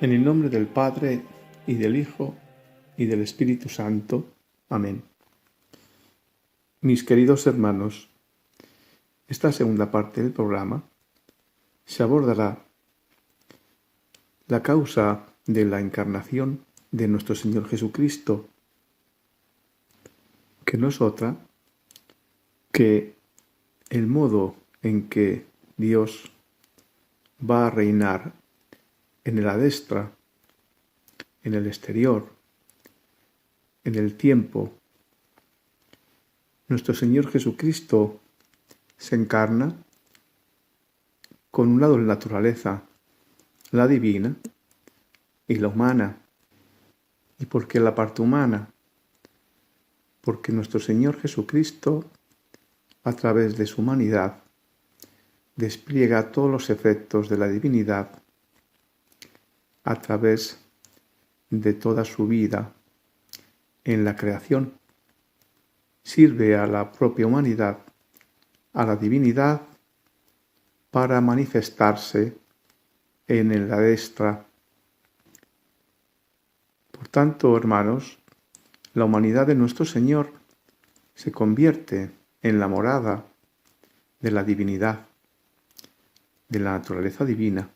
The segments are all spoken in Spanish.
En el nombre del Padre, y del Hijo, y del Espíritu Santo. Amén. Mis queridos hermanos, esta segunda parte del programa se abordará la causa de la encarnación de nuestro Señor Jesucristo, que no es otra que el modo en que Dios va a reinar en la destra, en el exterior, en el tiempo. Nuestro Señor Jesucristo se encarna con un lado de la naturaleza, la divina, y la humana. ¿Y por qué la parte humana? Porque nuestro Señor Jesucristo, a través de su humanidad, despliega todos los efectos de la divinidad a través de toda su vida en la creación. Sirve a la propia humanidad, a la divinidad, para manifestarse en la destra. Por tanto, hermanos, la humanidad de nuestro Señor se convierte en la morada de la divinidad, de la naturaleza divina.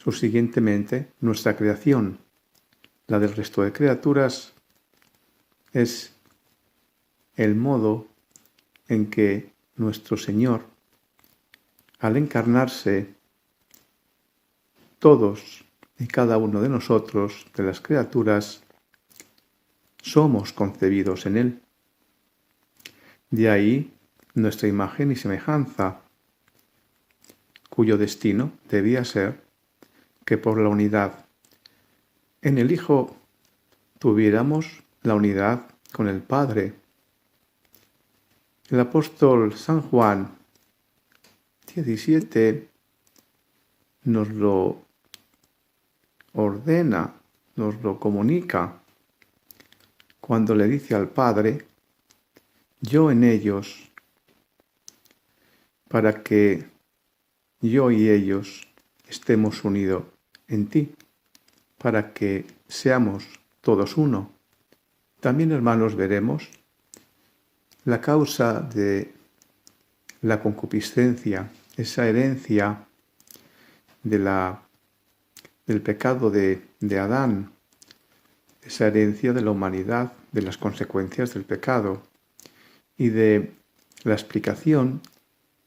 Subsiguientemente, nuestra creación, la del resto de criaturas, es el modo en que nuestro Señor, al encarnarse, todos y cada uno de nosotros, de las criaturas, somos concebidos en Él. De ahí nuestra imagen y semejanza, cuyo destino debía ser que por la unidad en el Hijo tuviéramos la unidad con el Padre. El apóstol San Juan 17 nos lo ordena, nos lo comunica, cuando le dice al Padre: yo en ellos, para que yo y ellos estemos unidos en ti, para que seamos todos uno. También, hermanos, veremos la causa de la concupiscencia, esa herencia del pecado de Adán, esa herencia de la humanidad, de las consecuencias del pecado, y de la explicación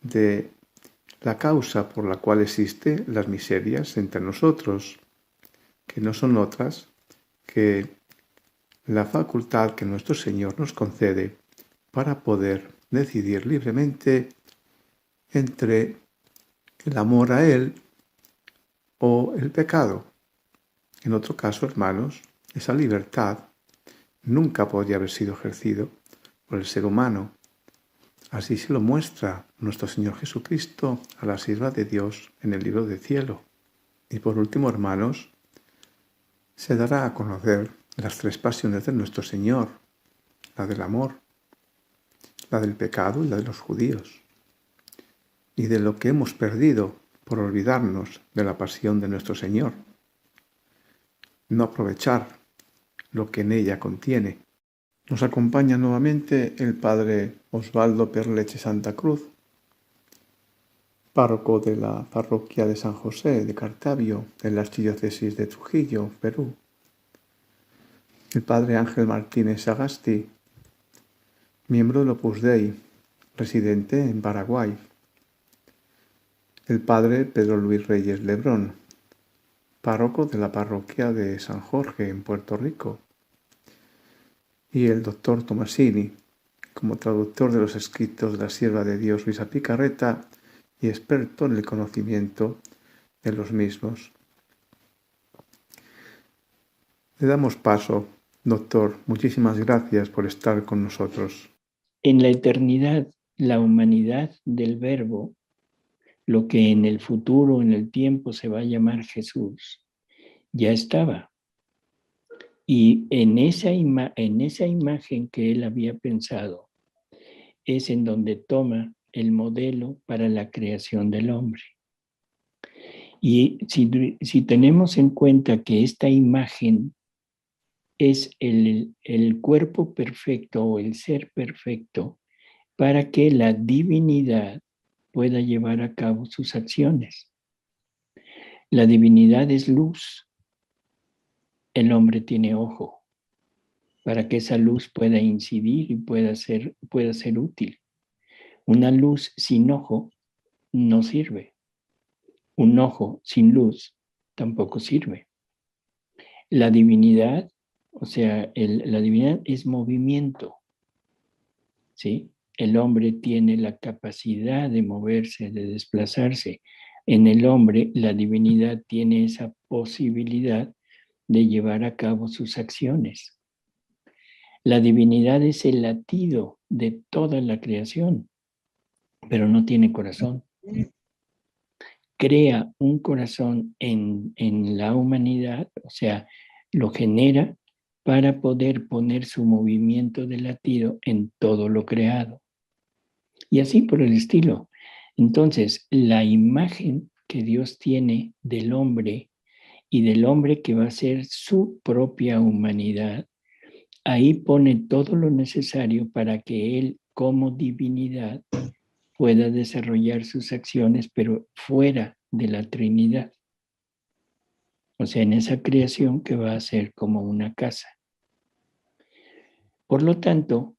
de la causa por la cual existen las miserias entre nosotros, que no son otras que la facultad que nuestro Señor nos concede para poder decidir libremente entre el amor a Él o el pecado. En otro caso, hermanos, esa libertad nunca podría haber sido ejercido por el ser humano. Así se lo muestra nuestro Señor Jesucristo a la sierva de Dios en el libro del cielo. Y por último, hermanos, se dará a conocer las tres pasiones de nuestro Señor: la del amor, la del pecado y la de los judíos, y de lo que hemos perdido por olvidarnos de la pasión de nuestro Señor, no aprovechar lo que en ella contiene. Nos acompaña nuevamente el Padre Osvaldo Perleche Santa Cruz, párroco de la parroquia de San José de Cartavio, en la archidiócesis de Trujillo, Perú. El Padre Ángel Martínez Sagasti, miembro del Opus Dei, residente en Paraguay. El Padre Pedro Luis Reyes Lebrón, párroco de la parroquia de San Jorge en Puerto Rico. Y el doctor Tomasini, como traductor de los escritos de la sierva de Dios Luisa Picarreta y experto en el conocimiento de los mismos. Le damos paso, doctor. Muchísimas gracias por estar con nosotros. En la eternidad, la humanidad del Verbo, lo que en el futuro, en el tiempo, se va a llamar Jesús, ya estaba. Y en esa imagen que él había pensado, es en donde toma el modelo para la creación del hombre. Y si tenemos en cuenta que esta imagen es el cuerpo perfecto o el ser perfecto para que la divinidad pueda llevar a cabo sus acciones. La divinidad es luz, el hombre tiene ojo, para que esa luz pueda incidir y pueda ser útil. Una luz sin ojo no sirve. Un ojo sin luz tampoco sirve. La divinidad, o sea, la divinidad es movimiento, ¿sí? El hombre tiene la capacidad de moverse, de desplazarse. En el hombre, la divinidad tiene esa posibilidad de llevar a cabo sus acciones. La divinidad es el latido de toda la creación, pero no tiene corazón. Crea un corazón en la humanidad, o sea, lo genera para poder poner su movimiento de latido en todo lo creado. Y así por el estilo. Entonces, la imagen que Dios tiene del hombre y del hombre que va a ser su propia humanidad, ahí pone todo lo necesario para que él, como divinidad, pueda desarrollar sus acciones, pero fuera de la Trinidad. O sea, en esa creación que va a ser como una casa. Por lo tanto,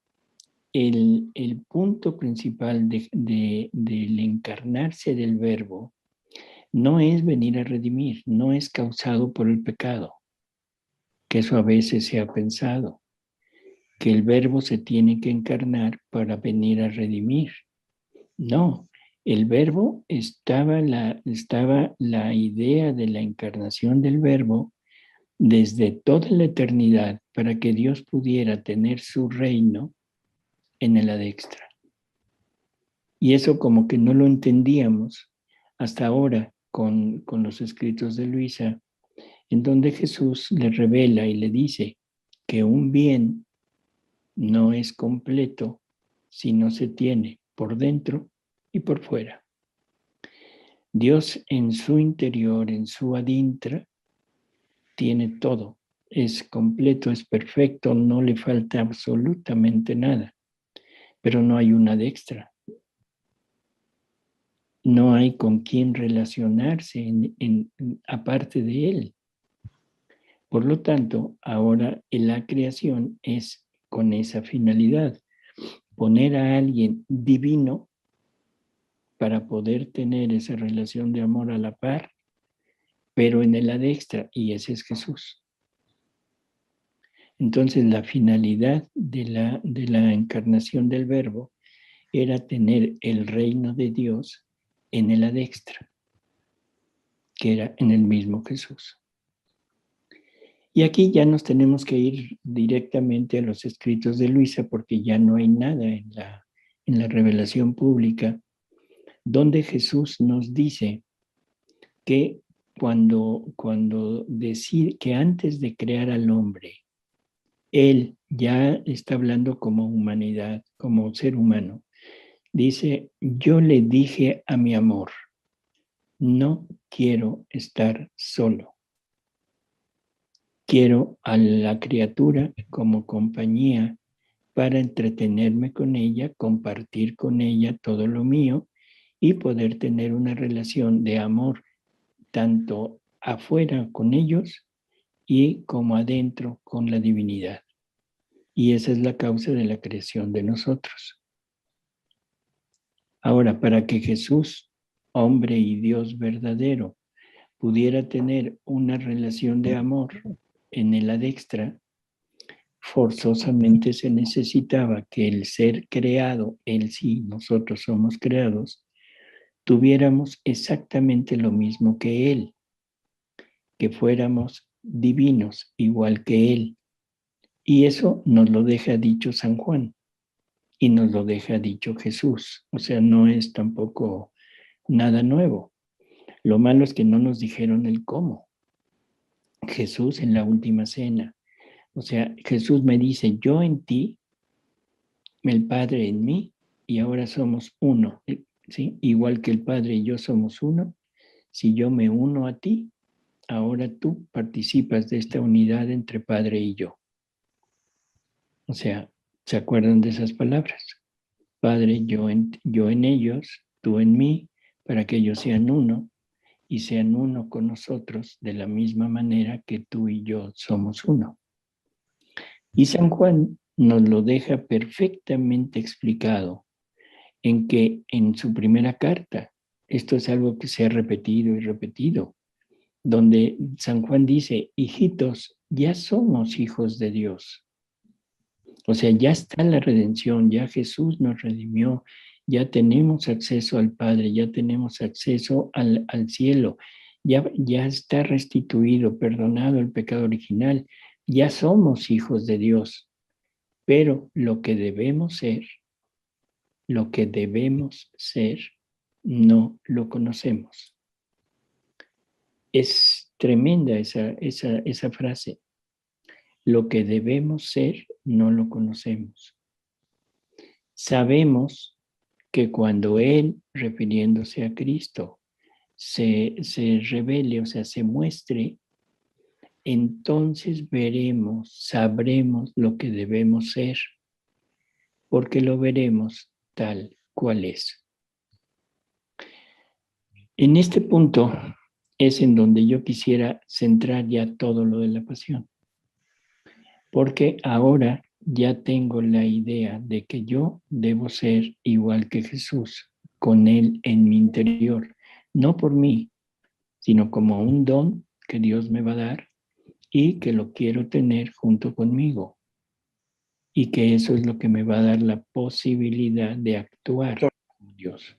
el punto principal del encarnarse del Verbo no es venir a redimir, no es causado por el pecado, que eso a veces se ha pensado, que el Verbo se tiene que encarnar para venir a redimir. No, el Verbo estaba la idea de la encarnación del Verbo desde toda la eternidad para que Dios pudiera tener su reino en el adextra. Y eso como que no lo entendíamos hasta ahora con los escritos de Luisa, en donde Jesús le revela y le dice que un bien no es completo si no se tiene por dentro y por fuera. Dios en su interior, en su adintra, tiene todo. Es completo, es perfecto, no le falta absolutamente nada, pero no hay una adextra. No hay con quién relacionarse aparte de él. Por lo tanto, ahora la creación es con esa finalidad, poner a alguien divino para poder tener esa relación de amor a la par, pero en el adextra, y ese es Jesús. Entonces, la finalidad de la encarnación del Verbo era tener el reino de Dios en el adextra, que era en el mismo Jesús. Y aquí ya nos tenemos que ir directamente a los escritos de Luisa, porque ya no hay nada en la revelación pública donde Jesús nos dice que cuando decide que antes de crear al hombre, Él ya está hablando como humanidad, como ser humano. Dice, yo le dije a mi amor, no quiero estar solo. Quiero a la criatura como compañía para entretenerme con ella, compartir con ella todo lo mío y poder tener una relación de amor tanto afuera con ellos y como adentro con la divinidad. Y esa es la causa de la creación de nosotros. Ahora, para que Jesús, hombre y Dios verdadero, pudiera tener una relación de amor en el adextra, forzosamente se necesitaba que el ser creado, él sí, nosotros somos creados, tuviéramos exactamente lo mismo que él, que fuéramos divinos igual que él. Y eso nos lo deja dicho San Juan y nos lo deja dicho Jesús. O sea, no es tampoco nada nuevo. Lo malo es que no nos dijeron el cómo. Jesús en la última cena. O sea, Jesús me dice, yo en ti, el Padre en mí, y ahora somos uno. ¿Sí? Igual que el Padre y yo somos uno, si yo me uno a ti, ahora tú participas de esta unidad entre Padre y yo. O sea, ¿se acuerdan de esas palabras? Padre, yo en ellos, tú en mí, para que ellos sean uno y sean uno con nosotros de la misma manera que tú y yo somos uno. Y San Juan nos lo deja perfectamente explicado en que en su primera carta, esto es algo que se ha repetido y repetido, donde San Juan dice, hijitos, ya somos hijos de Dios. O sea, ya está la redención, ya Jesús nos redimió, ya tenemos acceso al Padre, ya tenemos acceso al cielo, ya está restituido, perdonado el pecado original, ya somos hijos de Dios. Pero lo que debemos ser, no lo conocemos. Es tremenda esa frase. Lo que debemos ser, no lo conocemos. Sabemos que cuando Él, refiriéndose a Cristo, se revele, o sea, se muestre, entonces sabremos lo que debemos ser, porque lo veremos tal cual es. En este punto es en donde yo quisiera centrar ya todo lo de la pasión, porque ahora ya tengo la idea de que yo debo ser igual que Jesús, con Él en mi interior, no por mí, sino como un don que Dios me va a dar y que lo quiero tener junto conmigo, y que eso es lo que me va a dar la posibilidad de actuar como Dios.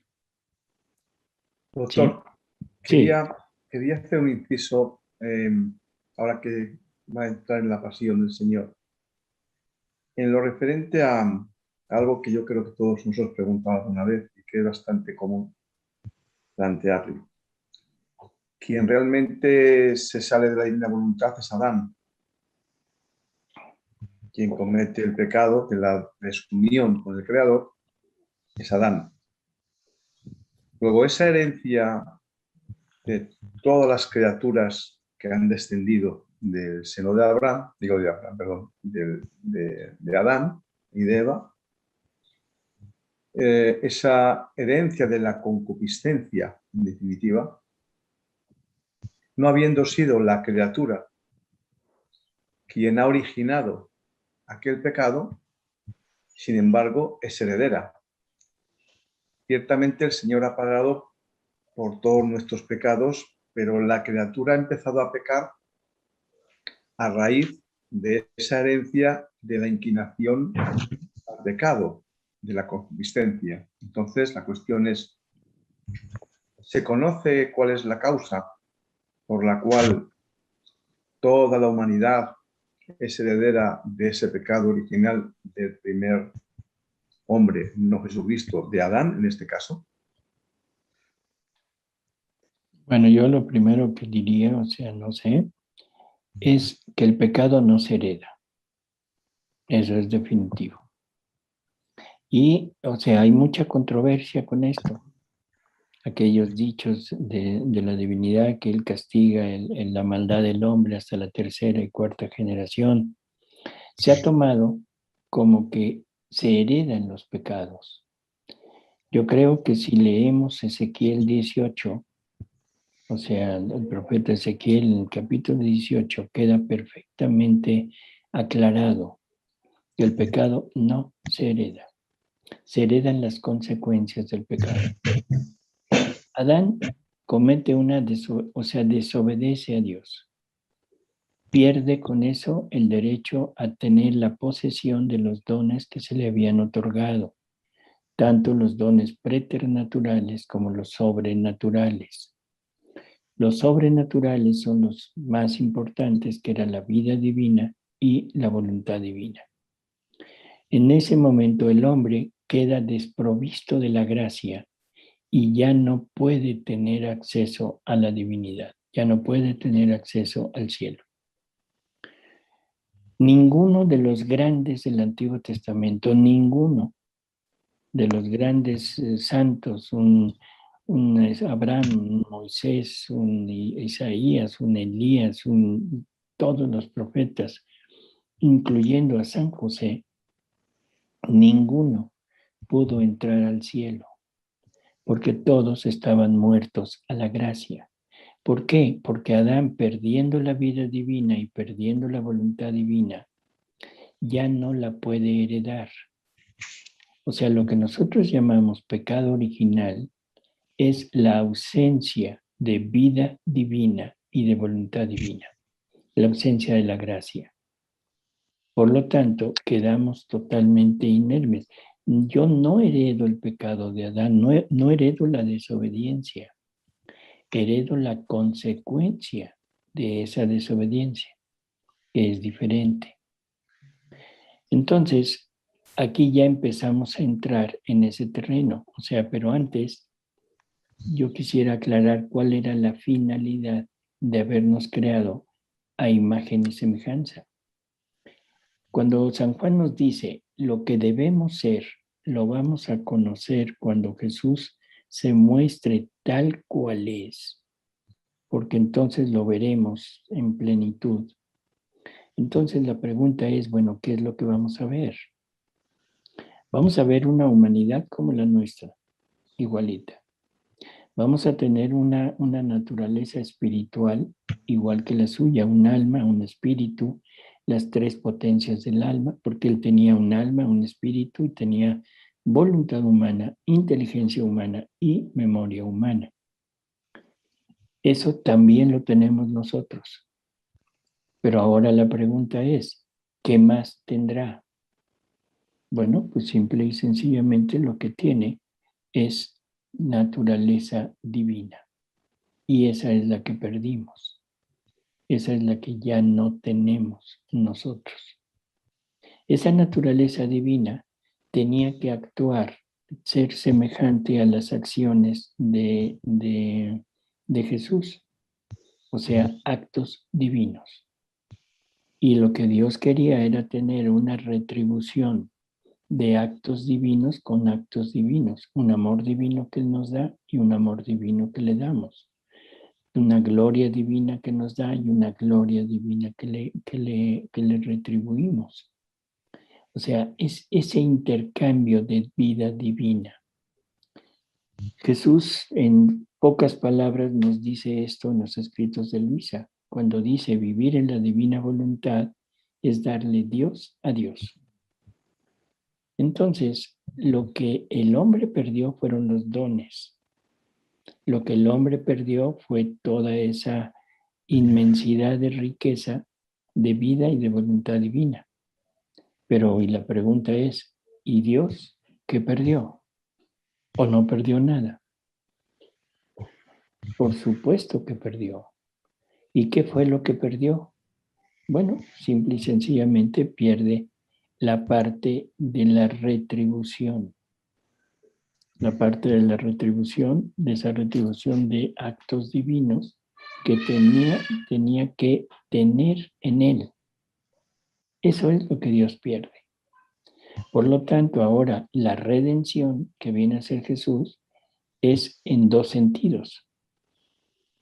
Doctor, Sí. quería hacer un inciso ahora que va a entrar en la pasión del Señor. En lo referente a algo que yo creo que todos nos hemos preguntado alguna vez y que es bastante común plantearlo. Quien realmente se sale de la divina voluntad es Adán. Quien comete el pecado de la desunión con el Creador es Adán. Luego, esa herencia de todas las criaturas que han descendido del seno de de Adán y de Eva, esa herencia de la concupiscencia, en definitiva, no habiendo sido la criatura quien ha originado aquel pecado, sin embargo, es heredera. Ciertamente el Señor ha pagado por todos nuestros pecados, pero la criatura ha empezado a pecar a raíz de esa herencia de la inclinación al pecado, de la concupiscencia. Entonces, la cuestión es, ¿se conoce cuál es la causa por la cual toda la humanidad es heredera de ese pecado original del primer hombre, no Jesucristo, de Adán en este caso? Bueno, yo lo primero que diría, o sea, no sé, es que el pecado no se hereda. Eso es definitivo. Y, o sea, hay mucha controversia con esto. Aquellos dichos de la divinidad que Él castiga la maldad del hombre hasta la tercera y cuarta generación, se ha tomado como que se heredan los pecados. Yo creo que si leemos Ezequiel 18, o sea, el profeta Ezequiel en el capítulo 18 queda perfectamente aclarado que el pecado no se hereda. Se heredan las consecuencias del pecado. Adán comete desobedece a Dios. Pierde con eso el derecho a tener la posesión de los dones que se le habían otorgado, tanto los dones preternaturales como los sobrenaturales. Los sobrenaturales son los más importantes, que era la vida divina y la voluntad divina. En ese momento el hombre queda desprovisto de la gracia y ya no puede tener acceso a la divinidad, ya no puede tener acceso al cielo. Ninguno de los grandes del Antiguo Testamento, ninguno de los grandes santos, un Abraham, un Moisés, un Isaías, un Elías, todos los profetas, incluyendo a San José, ninguno pudo entrar al cielo, porque todos estaban muertos a la gracia. ¿Por qué? Porque Adán, perdiendo la vida divina y perdiendo la voluntad divina, ya no la puede heredar. O sea, lo que nosotros llamamos pecado original es la ausencia de vida divina y de voluntad divina, la ausencia de la gracia. Por lo tanto, quedamos totalmente inermes. Yo no heredo el pecado de Adán, no heredo la desobediencia, heredo la consecuencia de esa desobediencia, que es diferente. Entonces, aquí ya empezamos a entrar en ese terreno. O sea, pero antes yo quisiera aclarar cuál era la finalidad de habernos creado a imagen y semejanza. Cuando San Juan nos dice lo que debemos ser, lo vamos a conocer cuando Jesús se muestre tal cual es, porque entonces lo veremos en plenitud. Entonces la pregunta es, bueno, ¿qué es lo que vamos a ver? Vamos a ver una humanidad como la nuestra, igualita. Vamos a tener una naturaleza espiritual igual que la suya, un alma, un espíritu, las tres potencias del alma, porque él tenía un alma, un espíritu y tenía voluntad humana, inteligencia humana y memoria humana. Eso también lo tenemos nosotros. Pero ahora la pregunta es, ¿qué más tendrá? Bueno, pues simple y sencillamente lo que tiene es naturaleza divina. Y esa es la que perdimos. Esa es la que ya no tenemos nosotros. Esa naturaleza divina tenía que actuar, ser semejante a las acciones de Jesús, o sea, actos divinos. Y lo que Dios quería era tener una retribución de actos divinos con actos divinos, un amor divino que Él nos da y un amor divino que le damos, una gloria divina que nos da y una gloria divina que le retribuimos. O sea, es ese intercambio de vida divina. Jesús en pocas palabras nos dice esto en los escritos de Luisa, cuando dice vivir en la divina voluntad es darle Dios a Dios. Entonces, lo que el hombre perdió fueron los dones. Lo que el hombre perdió fue toda esa inmensidad de riqueza de vida y de voluntad divina. Pero hoy la pregunta es, ¿y Dios qué perdió? ¿O no perdió nada? Por supuesto que perdió. ¿Y qué fue lo que perdió? Bueno, simple y sencillamente pierde la parte de la retribución. La parte de la retribución, de esa retribución de actos divinos que tenía que tener en él. Eso es lo que Dios pierde. Por lo tanto, ahora la redención que viene a ser Jesús es en dos sentidos.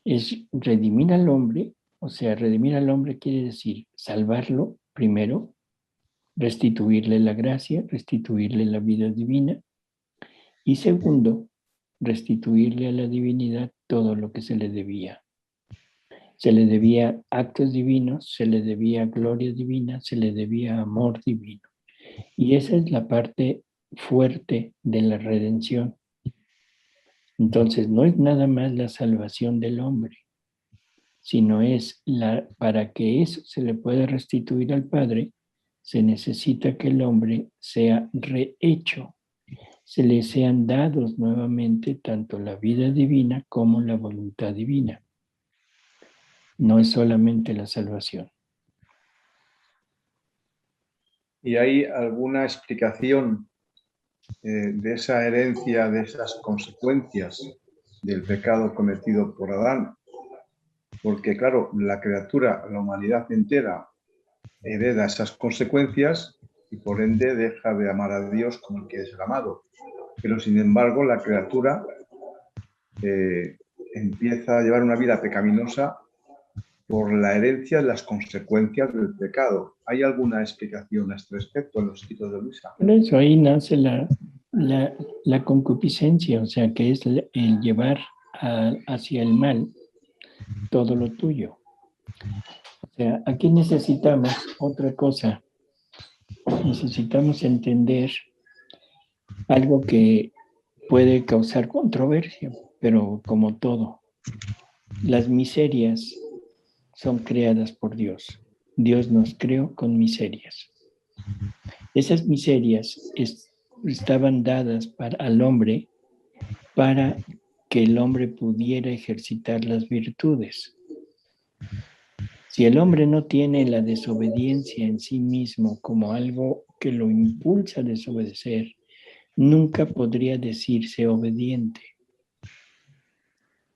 Es redimir al hombre, o sea, redimir al hombre quiere decir salvarlo primero, restituirle la gracia, restituirle la vida divina, y segundo, restituirle a la divinidad todo lo que se le debía. Se le debía actos divinos, se le debía gloria divina, se le debía amor divino. Y esa es la parte fuerte de la redención. Entonces, no es nada más la salvación del hombre, sino es para que eso se le pueda restituir al Padre, se necesita que el hombre sea rehecho, se le sean dados nuevamente tanto la vida divina como la voluntad divina. No es solamente la salvación. ¿Y hay alguna explicación de esa herencia, de esas consecuencias del pecado cometido por Adán? Porque, claro, la criatura, la humanidad entera, hereda esas consecuencias y por ende deja de amar a Dios como el que es el amado. Pero, sin embargo, la criatura empieza a llevar una vida pecaminosa por la herencia de las consecuencias del pecado. ¿Hay alguna explicación a este respecto en los escritos de Luisa? Por eso ahí nace la concupiscencia, o sea, que es el llevar hacia el mal todo lo tuyo. O sea, aquí necesitamos otra cosa. Necesitamos entender algo que puede causar controversia, pero como todo, las miserias son creadas por Dios. Dios nos creó con miserias. Esas miserias estaban dadas al hombre para que el hombre pudiera ejercitar las virtudes. Si el hombre no tiene la desobediencia en sí mismo como algo que lo impulsa a desobedecer, nunca podría decirse obediente.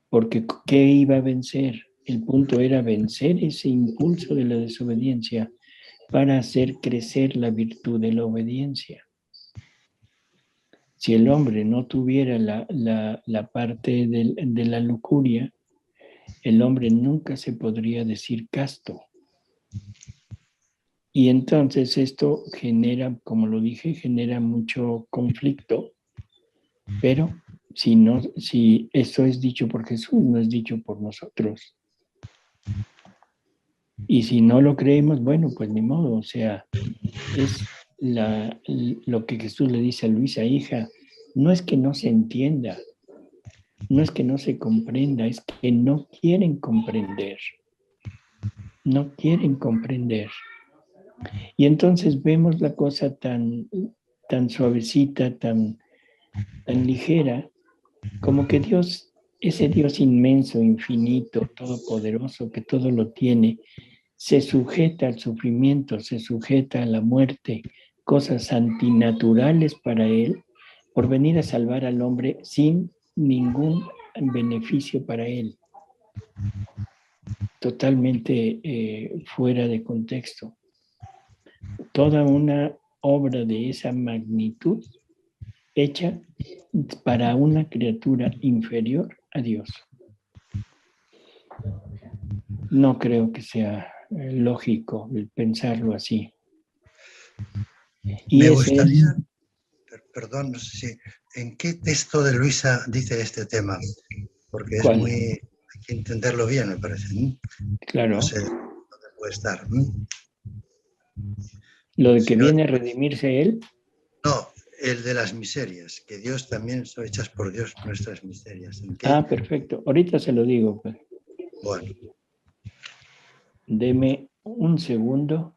Porque ¿qué iba a vencer? El punto era vencer ese impulso de la desobediencia para hacer crecer la virtud de la obediencia. Si el hombre no tuviera la parte de la lujuria, el hombre nunca se podría decir casto. Y entonces esto genera, como lo dije, genera mucho conflicto, pero si esto es dicho por Jesús, no es dicho por nosotros. Y si no lo creemos, bueno, pues ni modo, o sea, es lo que Jesús le dice a Luisa, hija, no es que no se entienda, no es que no se comprenda, es que no quieren comprender. No quieren comprender. Y entonces vemos la cosa tan suavecita, tan ligera, como que Dios, ese Dios inmenso, infinito, todopoderoso, que todo lo tiene, se sujeta al sufrimiento, se sujeta a la muerte, cosas antinaturales para Él, por venir a salvar al hombre sin ningún beneficio para Él. Totalmente fuera de contexto. Toda una obra de esa magnitud hecha para una criatura inferior a Dios. No creo que sea lógico el pensarlo así. Me gustaría, perdón, no sé si, ¿en qué texto de Luisa dice este tema? Porque es muy, hay que entenderlo bien, me parece. Claro. No sé dónde puede estar. ¿Lo de que viene a redimirse Él? No, el de las miserias, que Dios también son hechas por Dios nuestras miserias. Perfecto. Ahorita se lo digo. Pues. Bueno. Deme un segundo.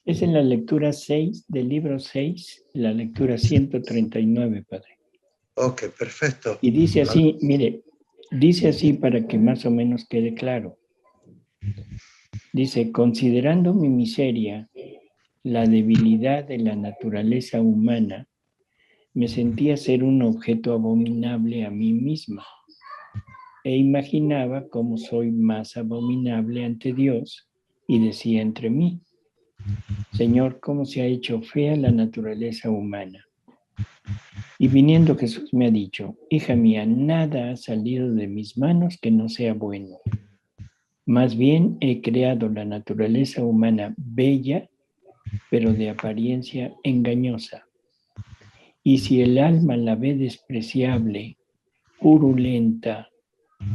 Es en la lectura 6 del libro 6, la lectura 139, Padre. Ok, perfecto. Y dice así, mire, dice así para que más o menos quede claro. Dice, considerando mi miseria, la debilidad de la naturaleza humana, me sentía ser un objeto abominable a mí misma e imaginaba cómo soy más abominable ante Dios y decía entre mí, Señor, cómo se ha hecho fea la naturaleza humana. Y viniendo Jesús me ha dicho, hija mía, nada ha salido de mis manos que no sea bueno. Más bien he creado la naturaleza humana bella, pero de apariencia engañosa. Y si el alma la ve despreciable, purulenta,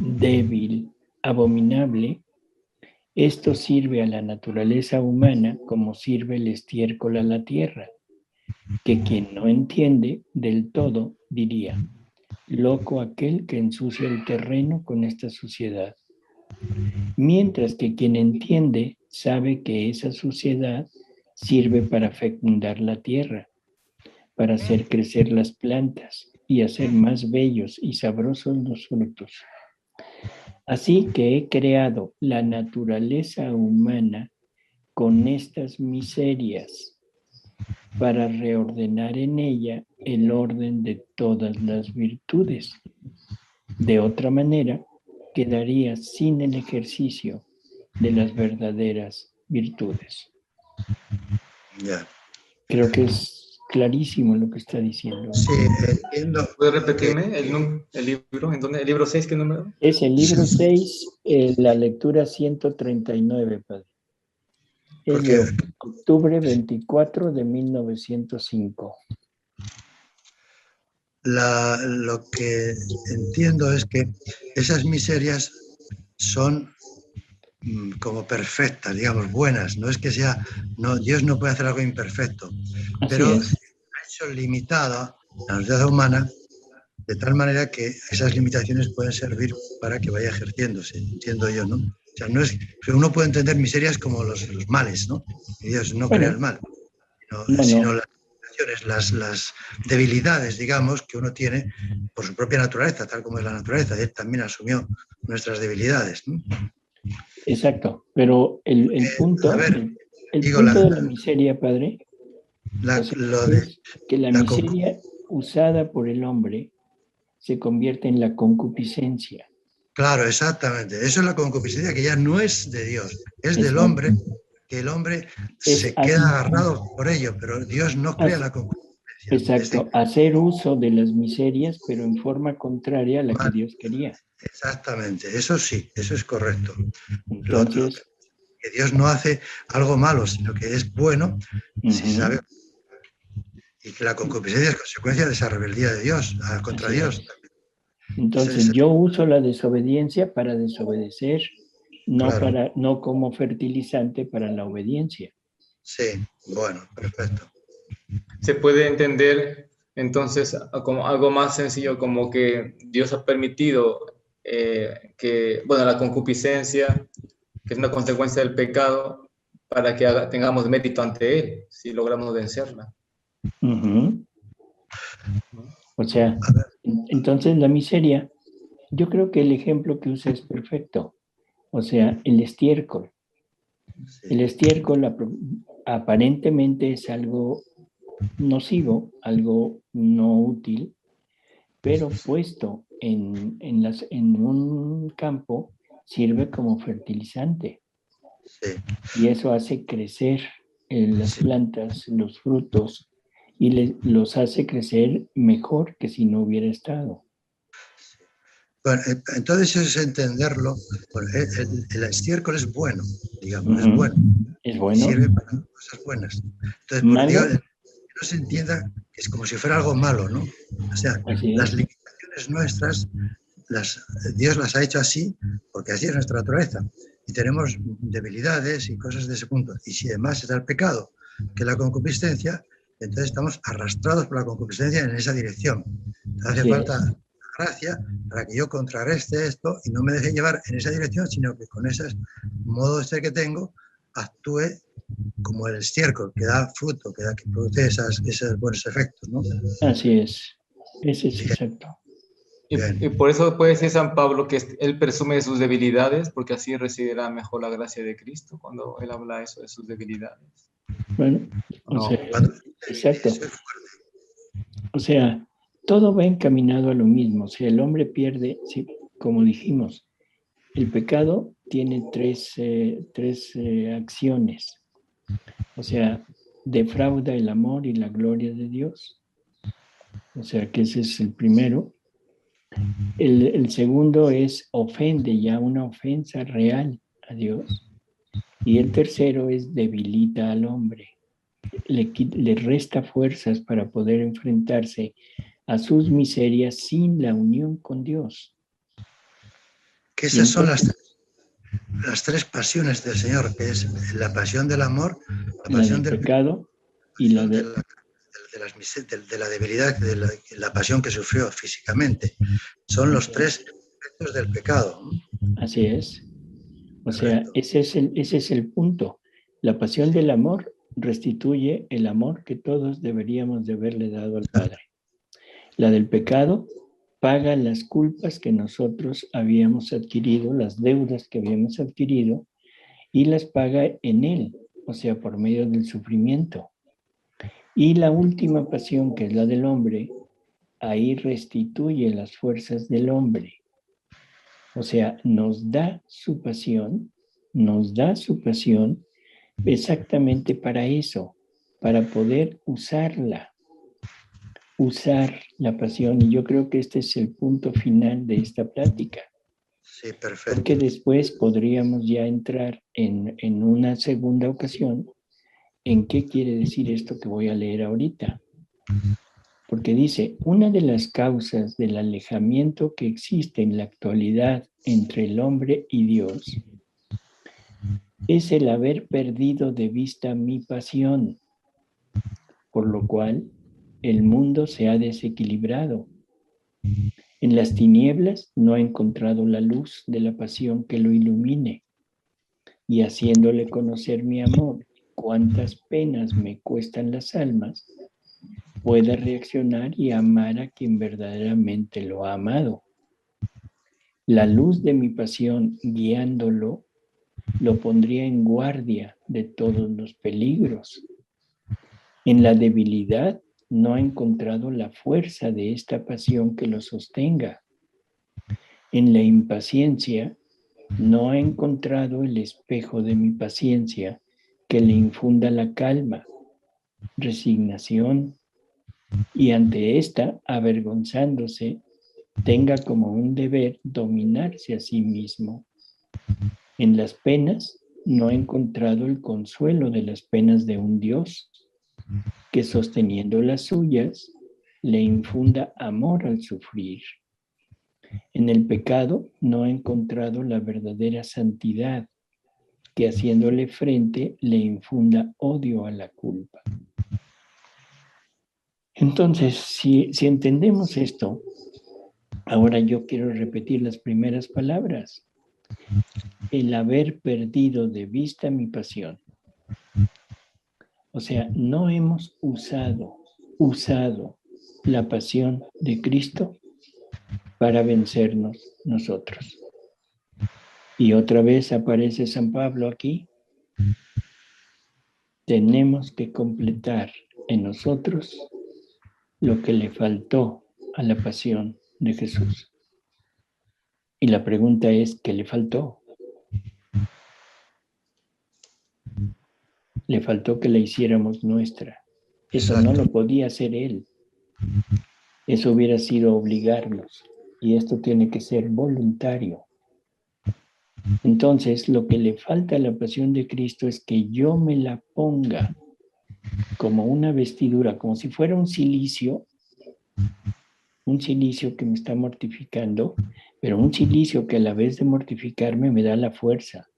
débil, abominable, esto sirve a la naturaleza humana como sirve el estiércol a la tierra, que quien no entiende del todo diría, loco aquel que ensucia el terreno con esta suciedad. Mientras que quien entiende sabe que esa suciedad sirve para fecundar la tierra, para hacer crecer las plantas y hacer más bellos y sabrosos los frutos. Así que he creado la naturaleza humana con estas miserias para reordenar en ella el orden de todas las virtudes. De otra manera, quedaría sin el ejercicio de las verdaderas virtudes. Ya. Creo que es clarísimo lo que está diciendo. Sí, entiendo. ¿Puede repetirme el libro? ¿En dónde? ¿El libro 6 qué número? Es el libro 6, la lectura 139, padre. Es Porque de octubre 24 de 1905. Lo que entiendo es que esas miserias son como perfectas, digamos, buenas. No es que sea, no, Dios no puede hacer algo imperfecto, pero ha hecho limitada la naturaleza humana de tal manera que esas limitaciones pueden servir para que vaya ejerciéndose, entiendo yo, ¿no? O sea, no es, uno puede entender miserias como los males, ¿no? Y Dios no crea el mal, sino las debilidades, digamos, que uno tiene por su propia naturaleza, tal como es la naturaleza. Él también asumió nuestras debilidades, ¿no? Exacto, pero el punto, de la miseria, padre, es que la miseria usada por el hombre se convierte en la concupiscencia. Claro, exactamente. Eso es la concupiscencia que ya no es de Dios, es del hombre, que el hombre se queda agarrado por ello, pero Dios no crea la concupiscencia. Exacto, hacer uso de las miserias, pero en forma contraria a la que Dios quería. Exactamente, eso sí, eso es correcto. Entonces, que Dios no hace algo malo, sino que es bueno, si sabe. Y que la concupiscencia es consecuencia de esa rebeldía de Dios, contra Dios. Entonces, yo uso la desobediencia para desobedecer, no como fertilizante para la obediencia. Sí, bueno, perfecto. Se puede entender entonces como algo más sencillo, como que Dios ha permitido que, bueno, la concupiscencia, que es una consecuencia del pecado, para que tengamos mérito ante Él, si logramos vencerla. O sea, entonces la miseria, yo creo que el ejemplo que usa es perfecto. O sea, el estiércol. El estiércol aparentemente es algo nocivo, algo no útil, pero puesto en un campo sirve como fertilizante. Sí. Y eso hace crecer las plantas, los frutos, y los hace crecer mejor que si no hubiera estado. Bueno, entonces es entenderlo. Bueno, el estiércol es bueno, digamos, es bueno. Es bueno. Sirve para cosas buenas. Entonces, Dios, no se entienda que es como si fuera algo malo, ¿no? O sea, las limitaciones nuestras, Dios las ha hecho así porque así es nuestra naturaleza. Y tenemos debilidades y cosas de ese punto. Y si además está el pecado, que es la concupiscencia, entonces estamos arrastrados por la concupiscencia en esa dirección. Hace falta gracia para que yo contrarreste esto y no me deje llevar en esa dirección, sino que con ese modo que tengo actúe como el estiércol, que da fruto, que produce esos buenos efectos, ¿no? Así es. Ese es exacto. Y por eso puede decir San Pablo que él presume de sus debilidades, porque así recibirá mejor la gracia de Cristo cuando él habla eso de sus debilidades. Bueno, exacto. O sea, todo va encaminado a lo mismo. O sea, el hombre pierde, como dijimos, el pecado tiene tres acciones. O sea, defrauda el amor y la gloria de Dios. O sea, que ese es el primero. El segundo es ofende, ya una ofensa real a Dios. Y el tercero es debilita al hombre. Le resta fuerzas para poder enfrentarse a sus miserias sin la unión con Dios. Que esas son las tres pasiones del Señor, que es la pasión del amor, la pasión del pecado y la de la debilidad, de la pasión que sufrió físicamente. Son los tres efectos del pecado. Así es. O sea, ese es el punto. La pasión del amor restituye el amor que todos deberíamos de haberle dado al Padre. La del pecado paga las culpas que nosotros habíamos adquirido, las deudas que habíamos adquirido, y las paga en Él, o sea, por medio del sufrimiento. Y la última pasión, que es la del hombre, ahí restituye las fuerzas del hombre. O sea, nos da su pasión exactamente para eso, para poder usar la pasión. Y yo creo que este es el punto final de esta plática. Sí, perfecto. Porque después podríamos ya entrar en una segunda ocasión en qué quiere decir esto que voy a leer ahorita. Porque dice, una de las causas del alejamiento que existe en la actualidad entre el hombre y Dios es el haber perdido de vista mi pasión, por lo cual el mundo se ha desequilibrado. En las tinieblas no ha encontrado la luz de la pasión que lo ilumine, y haciéndole conocer mi amor, cuántas penas me cuestan las almas, pueda reaccionar y amar a quien verdaderamente lo ha amado. La luz de mi pasión guiándolo, lo pondría en guardia de todos los peligros. En la debilidad no ha encontrado la fuerza de esta pasión que lo sostenga. En la impaciencia no ha encontrado el espejo de mi paciencia que le infunda la calma, resignación, y ante esta, avergonzándose, tenga como un deber dominarse a sí mismo. En las penas no ha encontrado el consuelo de las penas de un Dios, que sosteniendo las suyas, le infunda amor al sufrir. En el pecado no ha encontrado la verdadera santidad, que haciéndole frente le infunda odio a la culpa. Entonces, si entendemos esto, ahora yo quiero repetir las primeras palabras. El haber perdido de vista mi pasión. O sea, no hemos usado la pasión de Cristo para vencernos nosotros. Y otra vez aparece San Pablo aquí. Tenemos que completar en nosotros lo que le faltó a la pasión de Jesús. Y la pregunta es, ¿qué le faltó? Le faltó que la hiciéramos nuestra. Eso no lo podía hacer Él. Eso hubiera sido obligarnos. Y esto tiene que ser voluntario. Entonces, lo que le falta a la pasión de Cristo es que yo me la ponga como una vestidura, como si fuera un silicio que me está mortificando, pero un silicio que a la vez de mortificarme me da la fuerza,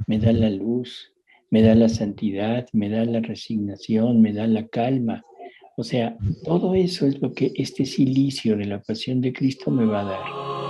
me da la luz, me da la santidad, me da la resignación, me da la calma. O sea, todo eso es lo que este silicio de la pasión de Cristo me va a dar.